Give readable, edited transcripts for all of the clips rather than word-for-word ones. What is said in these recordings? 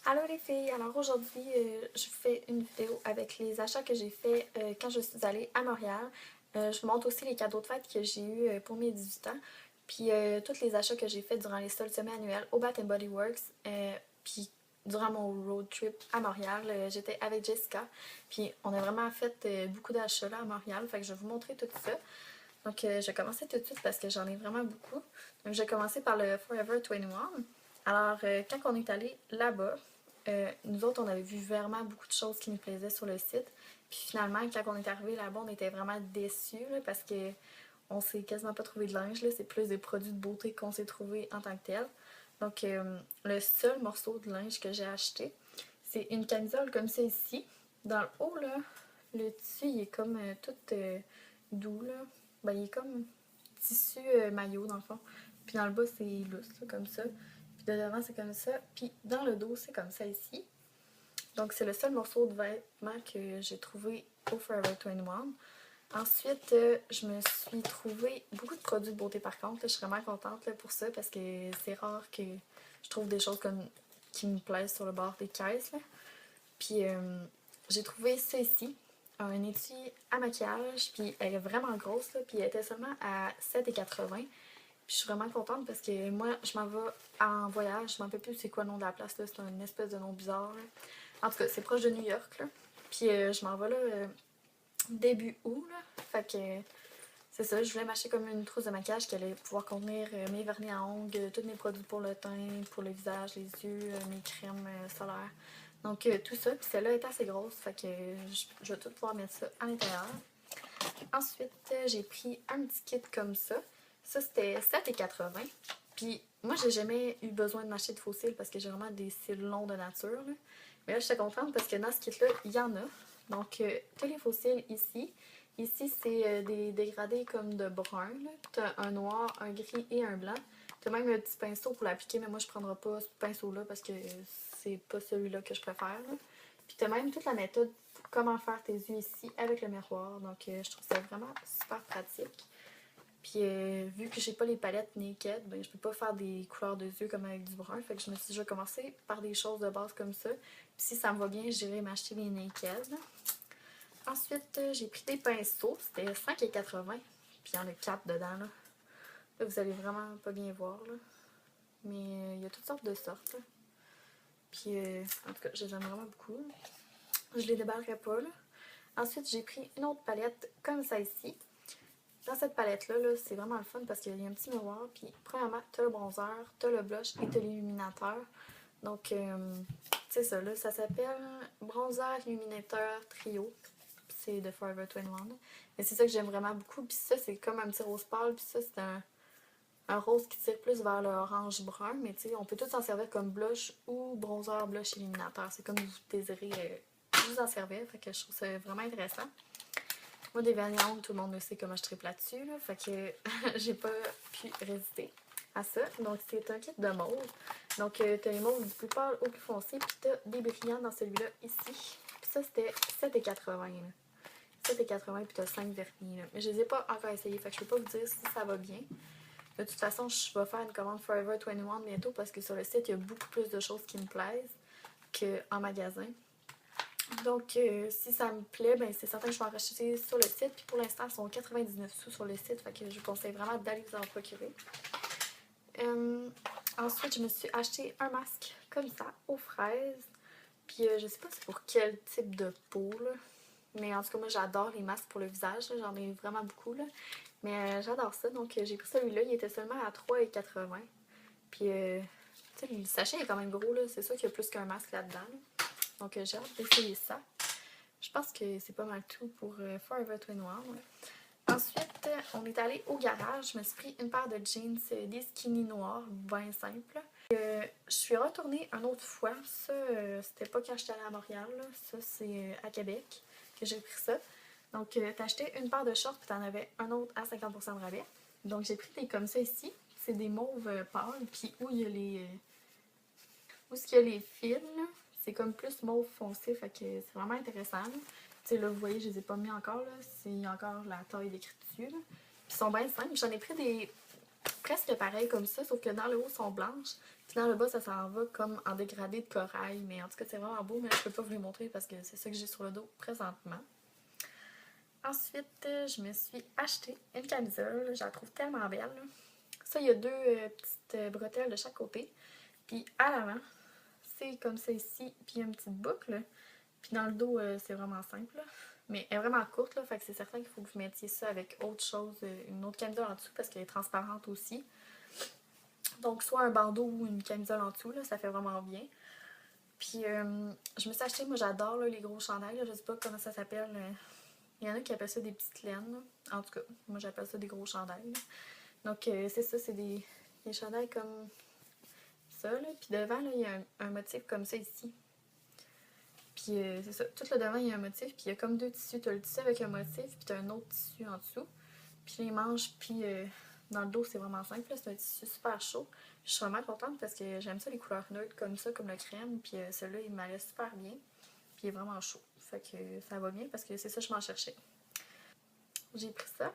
Allô les filles, alors aujourd'hui je vous fais une vidéo avec les achats que j'ai fait quand je suis allée à Montréal. Je vous montre aussi les cadeaux de fête que j'ai eu pour mes 18 ans. Puis tous les achats que j'ai fait durant les soldes semi-annuels au Bath Body Works. Puis durant mon road trip à Montréal, j'étais avec Jessica. Puis on a vraiment fait beaucoup d'achats là à Montréal. Fait que je vais vous montrer tout ça. Donc je vais commencer tout de suite parce que j'en ai vraiment beaucoup. Donc je vais commencer par le Forever 21. Alors quand on est allé là-bas, nous autres, on avait vu vraiment beaucoup de choses qui nous plaisaient sur le site. Puis finalement, quand on est arrivé là-bas, on était vraiment déçus là, parce que on s'est quasiment pas trouvé de linge. C'est plus des produits de beauté qu'on s'est trouvé en tant que tel. Donc, le seul morceau de linge que j'ai acheté, c'est une camisole comme ça ici. Dans le haut, là, le tissu, il est comme tout doux. Là. Ben, il est comme tissu maillot, dans le fond. Puis dans le bas, c'est lousse, là, comme ça. Puis de devant, c'est comme ça. Puis dans le dos, c'est comme ça ici. Donc, c'est le seul morceau de vêtement que j'ai trouvé au Forever 21. Ensuite, je me suis trouvé beaucoup de produits de beauté par contre. Là, je suis vraiment contente là, pour ça parce que c'est rare que je trouve des choses comme qui me plaisent sur le bord des caisses. Là. Puis j'ai trouvé ça ici, un étui à maquillage, puis elle est vraiment grosse, là, puis elle était seulement à 7,80. Puis je suis vraiment contente parce que moi, je m'en vais en voyage, je m'en rappelle plus c'est quoi le nom de la place, là, c'est un espèce de nom bizarre. Là. En tout cas, c'est proche de New York, là. Puis je m'en vais là début août, là. Fait que c'est ça, je voulais m'acheter comme une trousse de maquillage qui allait pouvoir contenir mes vernis à ongles, tous mes produits pour le teint, pour le visage, les yeux, mes crèmes solaires. Donc tout ça, puis celle-là est assez grosse, fait que je vais tout pouvoir mettre ça à l'intérieur. Ensuite, j'ai pris un petit kit comme ça. Ça, c'était 7,80. Puis moi, j'ai jamais eu besoin de m'acheter de faux cils parce que j'ai vraiment des cils longs de nature. Là. Mais là, je suis contente parce que dans ce kit-là, il y en a. Donc, tous les faux cils ici. Ici, c'est des dégradés comme de brun. Tu as un noir, un gris et un blanc. Tu as même un petit pinceau pour l'appliquer, mais moi, je ne prendrai pas ce pinceau-là parce que c'est pas celui-là que je préfère. Là. Puis tu as même toute la méthode pour comment faire tes yeux ici avec le miroir. Donc, je trouve ça vraiment super pratique. Puis vu que j'ai pas les palettes naked, ben je peux pas faire des couleurs de yeux comme avec du brun. Fait que je me suis dit, je vais commencer par des choses de base comme ça. Puis si ça me va bien, j'irai m'acheter les naked. Ensuite, j'ai pris des pinceaux. C'était 5,80. Puis il y en a 4 dedans. Là, vous allez vraiment pas bien voir. Là. Mais il y a toutes sortes de sortes. Là. Puis en tout cas, je les aime vraiment beaucoup. Je les déballerai pas. Là. Ensuite, j'ai pris une autre palette comme ça ici. Dans cette palette-là, -là, c'est vraiment le fun parce qu'il y a un petit miroir. Puis, premièrement, tu as le bronzer, tu as le blush et tu as l'illuminateur. Donc, c'est ça, là. Ça s'appelle Bronzer Illuminateur Trio. C'est de Forever 21. Mais c'est ça que j'aime vraiment beaucoup. Puis ça, c'est comme un petit rose pâle. Puis ça, c'est un rose qui tire plus vers le orange brun. Mais tu sais, on peut tout s'en servir comme blush ou bronzer, blush, illuminateur. C'est comme vous désirez vous en servir. Fait que je trouve ça vraiment intéressant. Moi, des vernis à ongles, tout le monde le sait comment je tripe là-dessus. Là, fait que j'ai pas pu résister à ça. Donc, c'est un kit de mauve. Donc, t'as les mauves du plus pâle au plus foncé. Puis, t'as des brillants dans celui-là ici. Puis, ça, c'était 7,80. 7,80 puis t'as 5 vernis. Là. Mais je les ai pas encore essayés. Fait que je peux pas vous dire si ça va bien. De toute façon, je vais faire une commande Forever 21 bientôt parce que sur le site, il y a beaucoup plus de choses qui me plaisent qu'en magasin. Donc, si ça me plaît, ben c'est certain que je vais en racheter sur le site. Puis pour l'instant, ils sont 99 sous sur le site. Fait que je vous conseille vraiment d'aller vous en procurer. Ensuite, je me suis acheté un masque comme ça, aux fraises. Puis je sais pas c'est pour quel type de peau, là. Mais en tout cas, moi, j'adore les masques pour le visage. J'en ai vraiment beaucoup, là. Mais j'adore ça. Donc, j'ai pris celui-là. Il était seulement à 3,80. Puis, tu sais, le sachet est quand même gros, là. C'est sûr qu'il y a plus qu'un masque là-dedans. Là. Donc, j'ai hâte d'essayer ça. Je pense que c'est pas mal tout pour Forever 21. Ouais. Ensuite, on est allé au garage. Je me suis pris une paire de jeans, des skinny noirs, bien simples. Je suis retournée une autre fois. Ça, c'était pas quand j'étais allée à Montréal. Là. Ça, c'est à Québec que j'ai pris ça. Donc, t'as acheté une paire de shorts puis t'en avais un autre à 50% de rabais. Donc, j'ai pris des comme ça ici. C'est des mauves pâles. Puis où il y a les... où est-ce qu'il y a les fils, là? C'est comme plus mauve foncé, fait que c'est vraiment intéressant. Tu sais, là, vous voyez, je les ai pas mis encore, là. C'est encore la taille décrite dessus, là. Puis ils sont bien simples. J'en ai pris presque pareil comme ça, sauf que dans le haut, ils sont blanches. Puis dans le bas, ça s'en va comme en dégradé de corail. Mais en tout cas, c'est vraiment beau, mais je peux pas vous les montrer parce que c'est ça que j'ai sur le dos présentement. Ensuite, je me suis acheté une camisole. Je la trouve tellement belle. Ça, il y a deux petites bretelles de chaque côté. Puis à l'avant, c'est comme ça ici. Puis il y a une petite boucle. Puis dans le dos, c'est vraiment simple. Mais elle est vraiment courte, là. Fait que c'est certain qu'il faut que vous mettiez ça avec autre chose, une autre camisole en dessous parce qu'elle est transparente aussi. Donc, soit un bandeau ou une camisole en dessous, là, ça fait vraiment bien. Puis, je me suis acheté, moi j'adore là, les gros chandails, là, je sais pas comment ça s'appelle. Il y en a qui appellent ça des petites laines. Là. En tout cas, moi j'appelle ça des gros chandails. Là. Donc, c'est ça, c'est des chandails comme ça. Là. Puis devant, là, il y a un motif comme ça ici. Puis, c'est ça, tout le devant, il y a un motif. Puis, il y a comme deux tissus. Tu as le tissu avec un motif, puis tu as un autre tissu en dessous. Puis, les manches, puis dans le dos, c'est vraiment simple. C'est un tissu super chaud. Je suis vraiment contente parce que j'aime ça les couleurs neutres comme ça, comme le crème. Puis celui-là, il m'allait super bien. Puis il est vraiment chaud. Fait que ça va bien parce que c'est ça que je m'en cherchais. J'ai pris ça.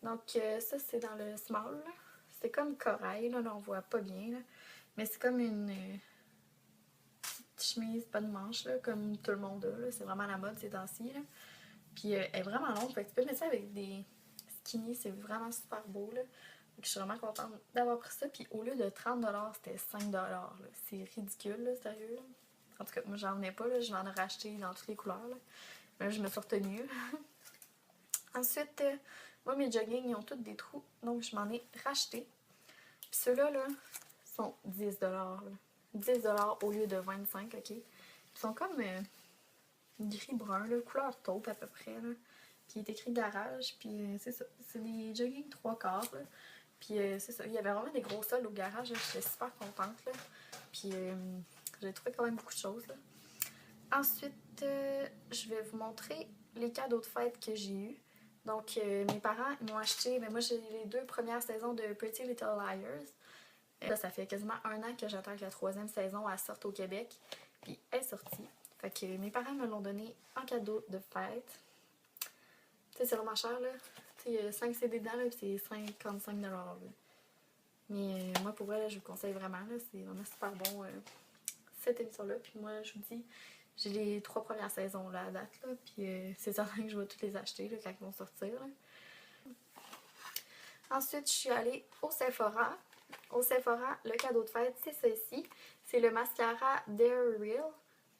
Donc ça, c'est dans le small. C'est comme corail. Là, on voit pas bien. Là. Mais c'est comme une petite chemise, pas de manche, là, comme tout le monde a. C'est vraiment la mode ces temps-ci. Puis elle est vraiment longue. Fait que tu peux mettre ça avec des skinny. C'est vraiment super beau. Là. Je suis vraiment contente d'avoir pris ça. Puis au lieu de 30$, c'était 5$. C'est ridicule, là, sérieux. Là. En tout cas, moi, j'en ai pas. Là. Je vais en racheter dans toutes les couleurs. Là. Mais là, je me suis retenue. Ensuite, moi, mes joggings, ils ont tous des trous. Donc, je m'en ai racheté. Puis ceux-là, là, sont 10$. Là. 10$ au lieu de 25$, OK? Ils sont comme gris-brun, là, couleur taupe à peu près. Là. Puis il est écrit garage. Puis c'est ça. C'est des joggings 3/4. Là. Puis c'est ça, il y avait vraiment des gros sols au garage, j'étais super contente. Là. Puis j'ai trouvé quand même beaucoup de choses. Là. Ensuite, je vais vous montrer les cadeaux de fête que j'ai eus. Donc, mes parents m'ont acheté, mais moi j'ai les 2 premières saisons de Pretty Little Liars. Là, ça fait quasiment 1 an que j'attends que la 3e saison elle sorte au Québec. Puis elle est sortie. Fait que mes parents me l'ont donné en cadeau de fête. Tu sais, c'est vraiment cher là. Il y a 5 CD dedans, puis c'est 55$. Là. Mais moi, pour vrai, je vous conseille vraiment. C'est vraiment super bon, cette émission-là. Puis moi, je vous dis, j'ai les 3 premières saisons là, à date. Là, puis c'est certain que je vais toutes les acheter là, quand ils vont sortir. Là. Ensuite, je suis allée au Sephora. Au Sephora, le cadeau de fête, c'est ça ici. C'est le mascara Dare Real.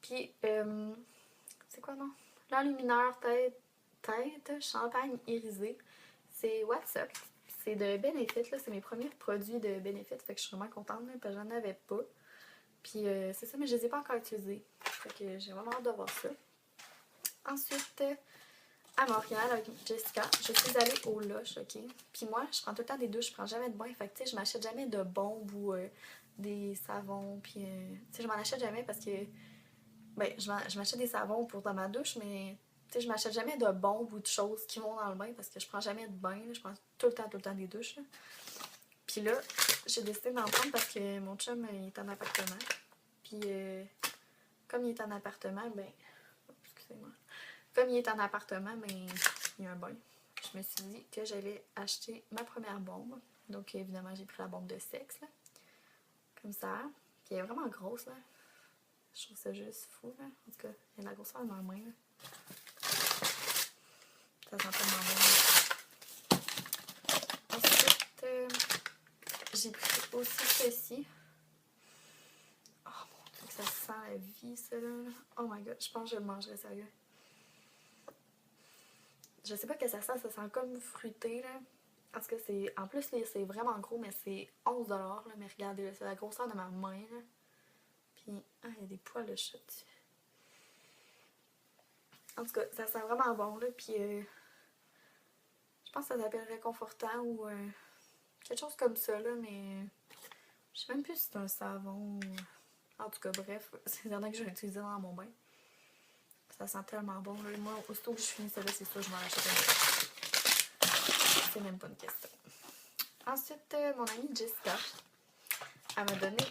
Puis, c'est quoi, non? L'enlumineur tête champagne irisé. C'est What's Up. C'est de Benefit, là. C'est mes premiers produits de Benefit. Fait que je suis vraiment contente, là, parce que j'en avais pas. Puis c'est ça, mais je les ai pas encore utilisés. Fait que j'ai vraiment hâte de voir ça. Ensuite, à Montréal, avec Jessica, je suis allée au Lush, OK? Puis moi, je prends tout le temps des douches, je prends jamais de bain. Fait que, tu sais, je m'achète jamais de bombes ou des savons. Puis, tu sais, je m'en achète jamais parce que, ben, je m'achète des savons pour dans ma douche, mais tu sais, je m'achète jamais de bombes ou de choses qui vont dans le bain parce que je prends jamais de bain. Là. Je prends tout le temps des douches. Là. Puis là, j'ai décidé d'en prendre parce que mon chum, il est en appartement. Puis, comme il est en appartement, ben... Excusez-moi. Comme il est en appartement, ben, il y a un bain. Je me suis dit que j'allais acheter ma première bombe. Donc, évidemment, j'ai pris la bombe de sexe, là. Comme ça. Puis, elle est vraiment grosse, là. Je trouve ça juste fou, là. En tout cas, il y a de la grosseur dans la main, là. Ça sent tellement bon. Ensuite, j'ai pris aussi ceci. Oh mon dieu, que ça sent la vie, ça là. Oh my god, je pense que je le mangerais sérieux. Je sais pas que ça sent comme fruité là. En tout cas, c'est. En plus, c'est vraiment gros, mais c'est 11$. Là. Mais regardez, c'est la grosseur de ma main. Là. Puis, ah, il y a des poils de chat dessus. En tout cas, ça sent vraiment bon là. Puis, je pense que ça s'appelle réconfortant ou quelque chose comme ça là, mais je sais même plus si c'est un savon ou. En tout cas, bref, c'est certain que je vais l'utiliser dans mon bain. Ça sent tellement bon. Là. Moi, aussitôt que je finis ça, là, c'est sûr, je m'en achète un. C'est même pas une question. Ensuite, mon amie Jessica, elle m'a donné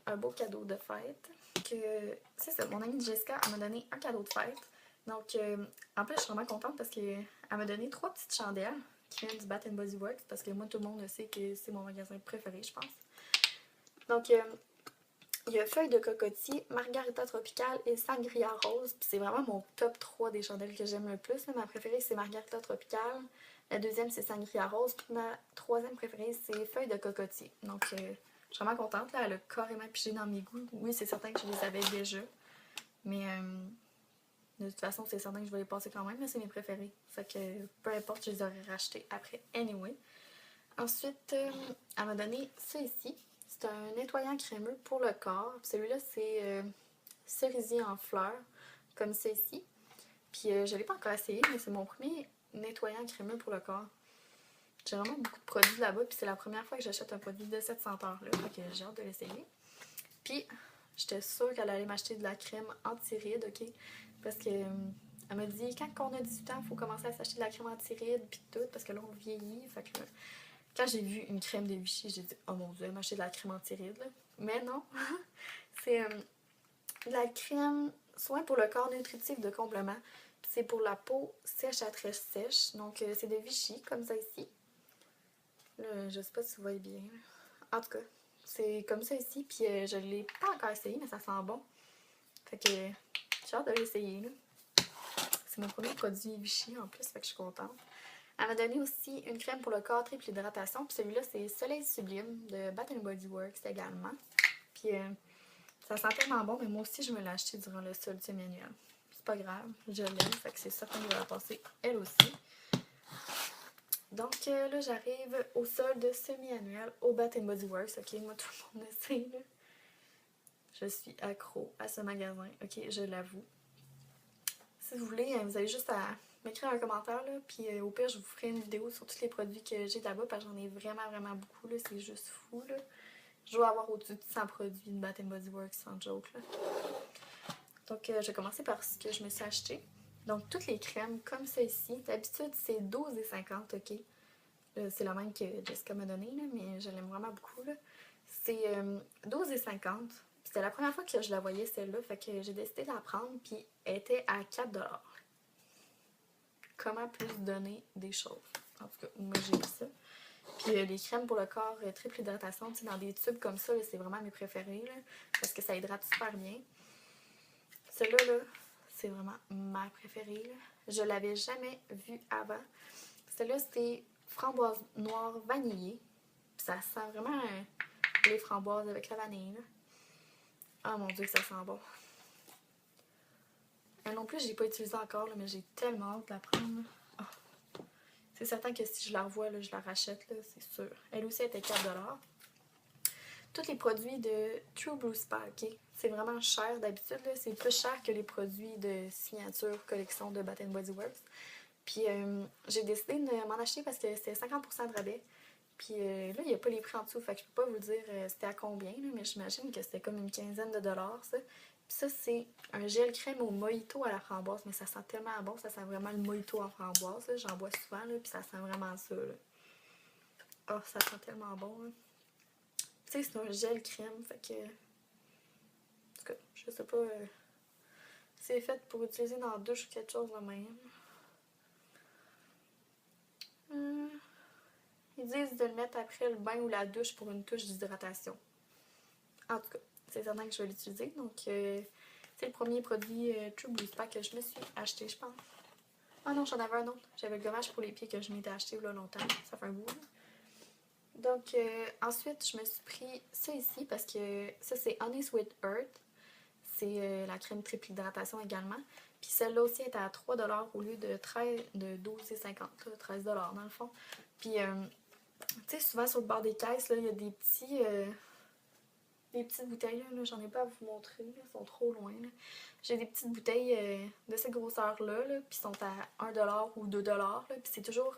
un beau cadeau de fête. C'est ça, mon amie Jessica, elle m'a donné un cadeau de fête. Donc, en plus, je suis vraiment contente parce qu'elle m'a donné 3 petites chandelles. crème du Bath Body Works parce que moi, tout le monde sait que c'est mon magasin préféré, je pense. Donc, il y a Feuille de cocotier, Margarita tropicale et Sangria rose. Puis c'est vraiment mon top 3 des chandelles que j'aime le plus. Là. Ma préférée, c'est Margarita tropicale. La deuxième, c'est Sangria rose. Puis ma troisième préférée, c'est Feuille de cocotier. Donc, je suis vraiment contente. Là. Elle a carrément pigé dans mes goûts. Oui, c'est certain que je les avais déjà. Mais de toute façon, c'est certain que je vais les passer quand même. Mais c'est mes préférés. Fait que peu importe, je les aurais rachetés après anyway. Ensuite, elle m'a donné ça ici. C'est un nettoyant crémeux pour le corps. Celui-là, c'est cerisier en fleurs, comme ça ici. Puis je ne l'ai pas encore essayé, mais c'est mon premier nettoyant crémeux pour le corps. J'ai vraiment beaucoup de produits là-bas, puis c'est la première fois que j'achète un produit de cette senteur-là. Fait que j'ai hâte de l'essayer. Puis, j'étais sûre qu'elle allait m'acheter de la crème anti-rides, ok? Parce que elle m'a dit, quand on a 18 ans, il faut commencer à s'acheter de la crème anti-rides, puis tout, parce que là, on vieillit. Fait que quand j'ai vu une crème de Vichy, j'ai dit, oh mon Dieu, elle m'a acheté de la crème anti-rides, là. Mais non, c'est de la crème soin pour le corps nutritif de complément. C'est pour la peau sèche à très sèche. Donc, c'est de Vichy, comme ça ici. Là, je sais pas si vous voyez bien. En tout cas, c'est comme ça ici. Puis, je l'ai pas encore essayé, mais ça sent bon. Fait que j'ai hâte de l'essayer, là. C'est mon premier produit Vichy en plus, fait que je suis contente. Elle m'a donné aussi une crème pour le corps triple hydratation. Puis celui-là, c'est Soleil Sublime de Bath Body Works également. Puis ça sent tellement bon, mais moi aussi, je me l'ai acheté durant le sol semi-annuel. C'est pas grave, je l'aime, fait que c'est certain que je vais la passer elle aussi. Donc là, j'arrive au solde semi-annuel au Bath Body Works. Ok, moi, tout le monde le sait, là. Je suis accro à ce magasin, ok, je l'avoue. Si vous voulez, vous avez juste à m'écrire un commentaire, là, puis au pire, je vous ferai une vidéo sur tous les produits que j'ai là-bas, parce que j'en ai vraiment, vraiment beaucoup, là, c'est juste fou, là. Je dois avoir au-dessus de 100 produits de Bath Body Works, sans joke, là. Donc, je vais commencer par ce que je me suis acheté. Donc, toutes les crèmes, comme ça ici, d'habitude, c'est 12,50, ok? C'est la même que Jessica m'a donné, là, mais je l'aime vraiment beaucoup, là. C'est 12,50. C'était la première fois que je la voyais, celle-là, fait que j'ai décidé de la prendre, puis elle était à 4 $. Comment plus donner des choses? En tout cas, moi, j'ai vu ça. Puis les crèmes pour le corps, triple hydratation, tu sais, dans des tubes comme ça, c'est vraiment mes préférés, là, parce que ça hydrate super bien. Celle-là, là, c'est vraiment ma préférée, là. Je l'avais jamais vue avant. Celle-là, c'était framboise noire vanillée. Puis ça sent vraiment les framboises avec la vanille, là. Oh mon Dieu, que ça sent bon. Elle non plus, je l'ai pas utilisée encore, là, mais j'ai tellement hâte de la prendre. Oh. C'est certain que si je la revois, là, je la rachète, là, c'est sûr. Elle aussi, elle était 4 $. Tous les produits de True Blue Spa, ok? C'est vraiment cher d'habitude, là. C'est plus cher que les produits de signature collection de Bath Body Works. Puis j'ai décidé de m'en acheter parce que c'était 50% de rabais. Puis là, il n'y a pas les prix en dessous, fait que je peux pas vous dire c'était à combien, là, mais j'imagine que c'était comme une quinzaine de dollars, ça. Puis ça, c'est un gel crème au mojito à la framboise, mais ça sent tellement bon, ça sent vraiment le mojito en framboise, là. J'en bois souvent, là, puis ça sent vraiment ça, là. Oh, ça sent tellement bon, là. Tu sais, c'est un gel crème, fait que... En tout cas, je sais pas... c'est fait pour utiliser dans la douche ou quelque chose de même. Ils disent de le mettre après le bain ou la douche pour une touche d'hydratation. En tout cas, c'est certain que je vais l'utiliser. Donc, c'est le premier produit True Blue Spa que je me suis acheté, je pense. Ah non, j'en avais un autre. J'avais le gommage pour les pieds que je m'étais acheté là longtemps. Ça fait un bout. Donc, ensuite, je me suis pris ça ici parce que ça, c'est Honey Sweet Earth. C'est la crème triple hydratation également. Puis celle-là aussi est à 3 $ au lieu de 12,50 $, 13 $ dans le fond. Puis, tu sais, souvent sur le bord des caisses, là, il y a des petites bouteilles, là, j'en ai pas à vous montrer, là, elles sont trop loin. J'ai des petites bouteilles de cette grosseur-là, là, puis sont à 1 $ ou 2 $. Là, puis c'est toujours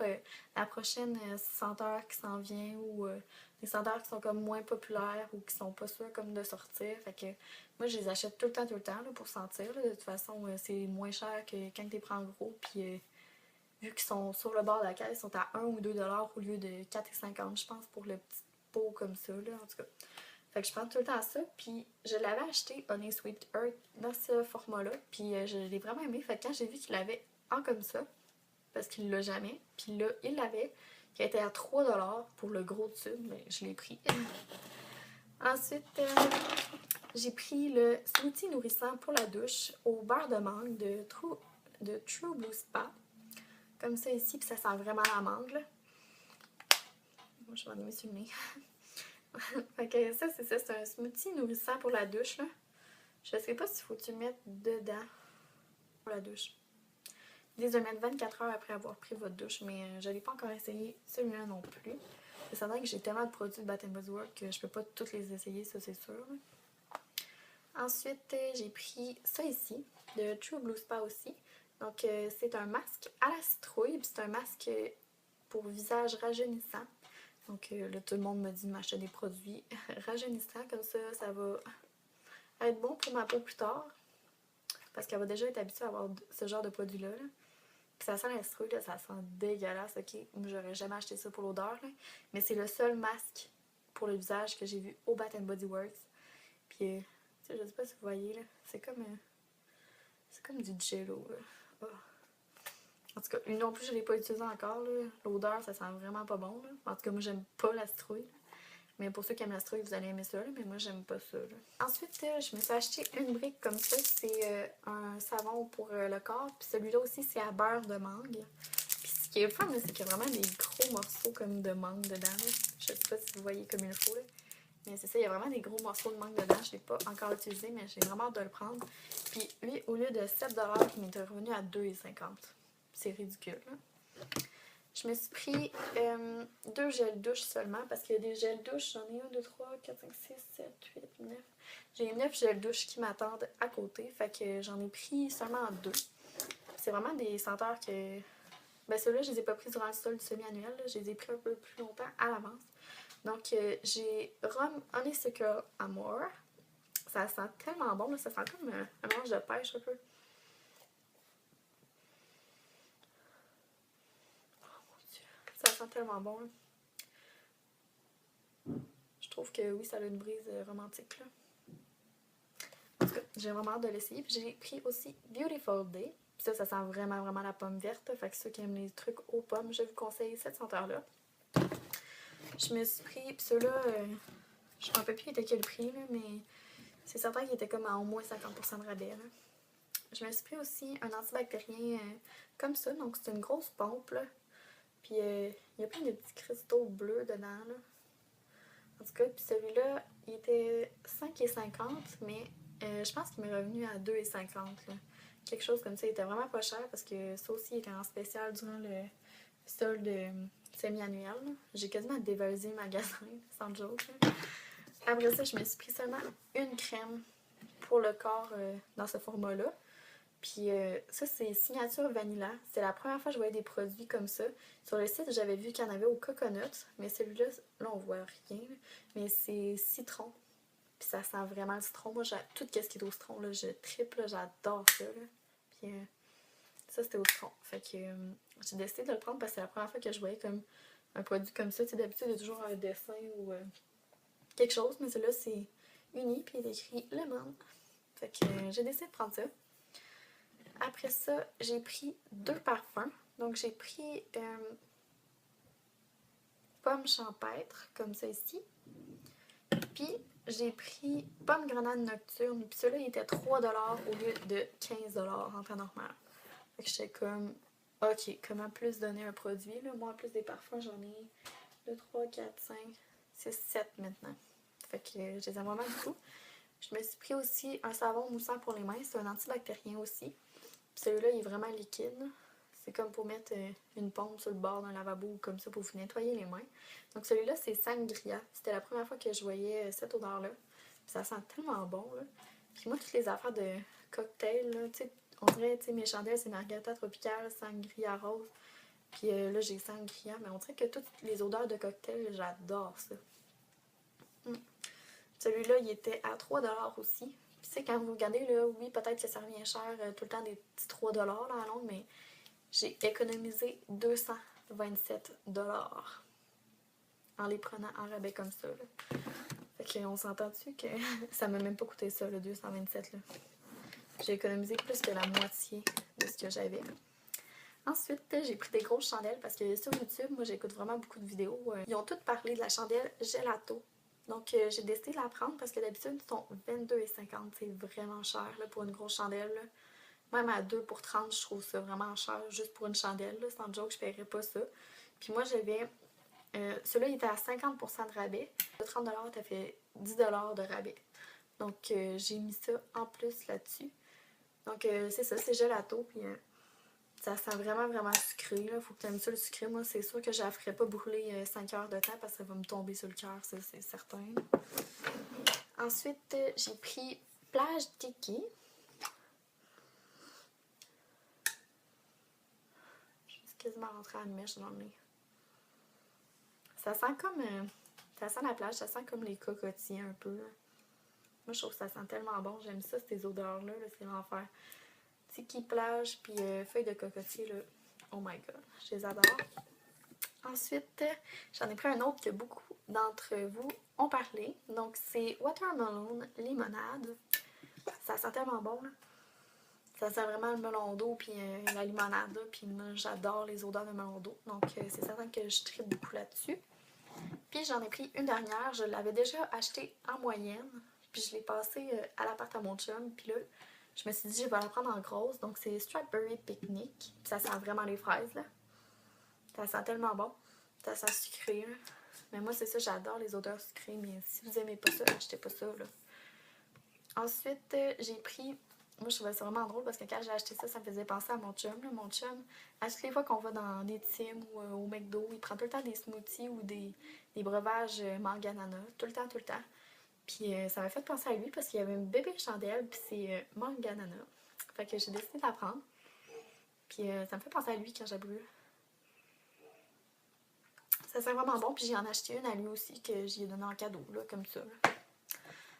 la prochaine senteur qui s'en vient ou des senteurs qui sont comme moins populaires ou qui sont pas sûres comme de sortir. Fait que moi, je les achète tout le temps là, pour sentir. Là. De toute façon, c'est moins cher que quand tu les prends en gros. Puis vu qu'ils sont sur le bord de la caisse, ils sont à 1 ou 2 $ au lieu de 4,50 je pense, pour le petit pot comme ça, là, en tout cas. Fait que je prends tout le temps ça, puis je l'avais acheté Honey Sweet Earth dans ce format-là, puis je l'ai vraiment aimé. Fait que quand j'ai vu qu'il l'avait en comme ça, parce qu'il l'a jamais. Puis là, il l'avait, qui était à 3$ pour le gros tube, mais je l'ai pris. Ensuite, j'ai pris le smoothie nourrissant pour la douche au beurre de mangue de True Blue Spa. Comme ça ici, puis ça sent vraiment la mangue, là. Moi, je vais en aimer sur le nez. Fait que ça, c'est ça. C'est un smoothie nourrissant pour la douche, là. Je sais pas s'il faut que tu le mettes dedans pour la douche. Ils disent de le mettre 24 heures après avoir pris votre douche, mais je l'ai pas encore essayé celui-là non plus. C'est certain que j'ai tellement de produits de Bath Body Works que je peux pas tous les essayer, ça c'est sûr. Ensuite, j'ai pris ça ici, de True Blue Spa aussi. Donc, c'est un masque à la citrouille, puis c'est un masque pour visage rajeunissant. Donc, là, tout le monde me dit de m'acheter des produits rajeunissants, comme ça va être bon pour ma peau plus tard. Parce qu'elle va déjà être habituée à avoir ce genre de produit-là. Là. Puis ça sent la citrouille, là, ça sent dégueulasse, ok? Moi, j'aurais jamais acheté ça pour l'odeur, là. Mais c'est le seul masque pour le visage que j'ai vu au Bath Body Works. Puis, je sais pas si vous voyez, là, c'est comme du jello, là. Oh. En tout cas, lui non plus, je l'ai pas utilisé encore, là. L'odeur, ça sent vraiment pas bon, là. En tout cas, moi, j'aime pas la citrouille. Mais pour ceux qui aiment la citrouille, vous allez aimer ça, là, mais moi, j'aime pas ça. Là. Ensuite, je me suis acheté une brique comme ça. C'est un savon pour le corps. Puis celui-là aussi, c'est à beurre de mangue. Puis ce qui est fun, c'est qu'il y a vraiment des gros morceaux comme de mangue dedans. Là. Je sais pas si vous voyez comme il faut. Là. Mais c'est ça, il y a vraiment des gros morceaux de mangue dedans. Je l'ai pas encore utilisé, mais j'ai vraiment hâte de le prendre. Puis lui, au lieu de 7$, il m'était revenu à 2,50$. C'est ridicule. Là. Je me suis pris 2 gels douche seulement parce qu'il y a des gels douche. J'en ai 1, 2, 3, 4, 5, 6, 7, 8, 9. J'ai 9 gels douche qui m'attendent à côté. Fait que j'en ai pris seulement 2. C'est vraiment des senteurs que... Ben ceux-là, je les ai pas pris durant le sol du semi-annuel. Je les ai pris un peu plus longtemps à l'avance. Donc j'ai Rhum Honeysuckle Amour. Ça sent tellement bon. Là. Ça sent comme un mélange de pêche un peu. Ça sent tellement bon. Là. Je trouve que oui, ça a une brise romantique. Là. En tout cas, j'ai vraiment hâte de l'essayer. Puis j'ai pris aussi Beautiful Day. Puis ça sent vraiment, vraiment la pomme verte. Fait que ceux qui aiment les trucs aux pommes, je vous conseille cette senteur-là. Je me suis pris, puis ceux-là, je ne me rappelle plus était quel prix, là, mais c'est certain qu'il était comme à au moins 50% de rabais. Là. Je me suis pris aussi un antibactérien comme ça. Donc c'est une grosse pompe. Là. Puis il y a plein de petits cristaux bleus dedans. Là. En tout cas, puis celui-là, il était 5,50$, mais je pense qu'il m'est revenu à 2,50$. Quelque chose comme ça. Il était vraiment pas cher parce que ça aussi était en spécial durant le solde semi-annuel. J'ai quasiment dévalisé le magasin, sans joke. Là. Après ça, je me suis pris seulement une crème pour le corps dans ce format-là. Puis ça, c'est Signature Vanilla. C'est la première fois que je voyais des produits comme ça. Sur le site, j'avais vu qu'il y en avait au coconut. Mais celui-là, là, on voit rien. Mais c'est citron. Puis ça sent vraiment le citron. Moi, tout ce qui est au citron, là, je triple. J'adore ça. Là. Puis ça, c'était au citron. Fait que j'ai décidé de le prendre parce que c'est la première fois que je voyais comme un produit comme ça. Tu sais, d'habitude, il y a toujours un dessin ou quelque chose. Mais celui-là, c'est uni. Puis il est écrit lemon. Fait que j'ai décidé de prendre ça. Après ça, j'ai pris 2 parfums. Donc, j'ai pris pomme champêtre, comme ça ici. Puis, j'ai pris pomme grenade nocturne. Puis, celui-là, il était 3$ au lieu de 15$ en temps normal. Fait que j'étais comme, ok, comment plus donner un produit? Là? Moi, en plus des parfums, j'en ai 2, 3, 4, 5, 6, 7 maintenant. Fait que je les aime vraiment beaucoup. Je me suis pris aussi un savon moussant pour les mains. C'est un antibactérien aussi. Celui-là, il est vraiment liquide. C'est comme pour mettre une pompe sur le bord d'un lavabo ou comme ça pour vous nettoyer les mains. Donc celui-là, c'est Sangria. C'était la première fois que je voyais cette odeur-là. Puis ça sent tellement bon. Là. Puis moi, toutes les affaires de cocktail, là, on dirait, mes chandelles, c'est Margarita Tropicale, Sangria Rose. Puis là, j'ai Sangria. Mais on dirait que toutes les odeurs de cocktail, j'adore ça. Celui-là, il était à 3$ aussi. Puis, tu sais, quand vous regardez, là, oui, peut-être que ça revient cher, tout le temps des petits 3$ là, à longue, mais j'ai économisé 227$ en les prenant en rabais comme ça. Là. Fait qu'on s'entend-tu que ça m'a même pas coûté ça, le 227$. Là. J'ai économisé plus que la moitié de ce que j'avais. Ensuite, j'ai pris des grosses chandelles parce que sur YouTube, moi j'écoute vraiment beaucoup de vidéos. Ils ont toutes parlé de la chandelle gelato. Donc j'ai décidé de la prendre parce que d'habitude ils sont 22,50. C'est vraiment cher là, pour une grosse chandelle. Là. Même à 2 pour 30, je trouve ça vraiment cher juste pour une chandelle. Là. Sans joke, je paierais pas ça. Puis moi j'avais. Celui-là il était à 50% de rabais. Le 30$, t'as fait 10$ de rabais. Donc j'ai mis ça en plus là-dessus. Donc c'est ça, c'est gelato. Puis ça sent vraiment, vraiment sucré. Là. Faut que tu aimes ça le sucré. Moi, c'est sûr que je la ferais pas brûler 5 heures de temps parce que ça va me tomber sur le cœur, ça, c'est certain. Ensuite, j'ai pris Plage Tiki. Je suis quasiment rentrée à la mèche dans le nez. Ça sent comme... ça sent la plage, ça sent comme les cocotiers un peu. Là. Moi, je trouve que ça sent tellement bon. J'aime ça, ces odeurs-là. Là, c'est l'enfer. Tiki plage, puis feuilles de cocotier, là. Oh my god, je les adore. Ensuite, j'en ai pris un autre que beaucoup d'entre vous ont parlé. Donc, c'est Watermelon Limonade. Ça sent tellement bon, là. Ça sent vraiment le melon d'eau puis la limonade, là. Puis moi, j'adore les odeurs de melon d'eau. Donc, c'est certain que je tripe beaucoup là-dessus. Puis, j'en ai pris une dernière. Je l'avais déjà achetée en moyenne. Puis, je l'ai passée à l'appart à mon chum. Puis là, je me suis dit, je vais la prendre en grosse. Donc, c'est Strawberry Picnic. Puis, ça sent vraiment les fraises, là. Ça sent tellement bon. Ça sent sucré, là. Mais moi, c'est ça, j'adore les odeurs sucrées. Mais si vous aimez pas ça, achetez pas ça, là. Ensuite, j'ai pris... Moi, je trouvais ça vraiment drôle parce que quand j'ai acheté ça, ça me faisait penser à mon chum. Là. Mon chum, à toutes les fois qu'on va dans des Tim ou au McDo, il prend tout le temps des smoothies ou des breuvages mangue ananas. Tout le temps, tout le temps. Puis ça m'a fait penser à lui parce qu'il y avait une bébé chandelle, puis c'est mangue ananas. Fait que j'ai décidé de la prendre. Puis ça me fait penser à lui quand j'ai bu. Ça sent vraiment bon, puis j'ai en acheté une à lui aussi que j'y ai donné en cadeau, là, comme ça. Là.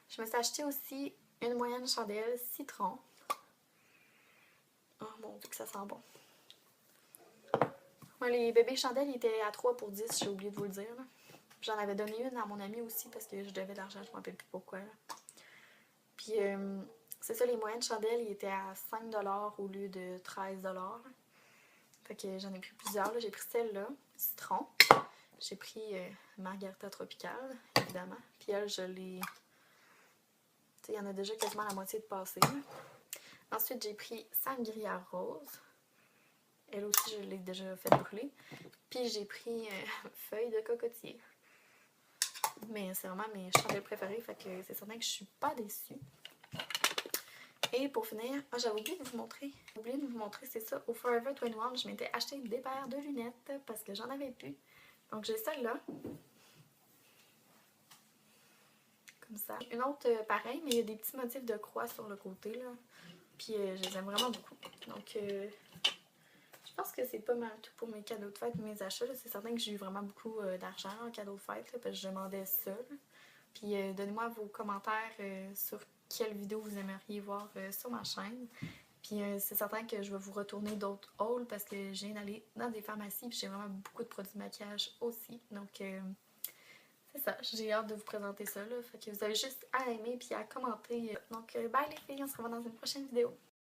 Je me suis acheté aussi une moyenne chandelle citron. Oh mon dieu que ça sent bon. Moi, les bébés chandelles, ils étaient à 3 pour 10, j'ai oublié de vous le dire. J'en avais donné une à mon ami aussi parce que je devais de l'argent, je ne me rappelle plus pourquoi. Là. Puis, c'est ça, les moyennes chandelles, ils étaient à 5$ au lieu de 13$. Fait que j'en ai pris plusieurs. J'ai pris celle-là, citron. J'ai pris Margarita Tropicale, évidemment. Puis elle, je l'ai... Tu sais, il y en a déjà quasiment la moitié de passé. Ensuite, j'ai pris Sangria Rose. Elle aussi, je l'ai déjà fait brûler. Puis j'ai pris Feuilles de cocotier. Mais c'est vraiment mes chandelles préférées, fait que c'est certain que je suis pas déçue. Et pour finir, j'avais oublié de vous montrer. J'ai oublié de vous montrer, c'est ça. Au Forever 21, je m'étais acheté des paires de lunettes parce que j'en avais plus. Donc j'ai celle-là. Comme ça. Une autre pareille, mais il y a des petits motifs de croix sur le côté, là. Puis je les aime vraiment beaucoup. Donc je pense que c'est pas mal tout pour mes cadeaux de fête et mes achats. C'est certain que j'ai eu vraiment beaucoup d'argent en cadeaux de fête là, parce que je demandais ça. Là. Puis donnez-moi vos commentaires sur quelle vidéo vous aimeriez voir sur ma chaîne. Puis c'est certain que je vais vous retourner d'autres hauls parce que je viens d'aller dans des pharmacies puis j'ai vraiment beaucoup de produits de maquillage aussi. Donc c'est ça, j'ai hâte de vous présenter ça. Là. Fait que vous avez juste à aimer puis à commenter. Donc bye les filles, on se revoit dans une prochaine vidéo.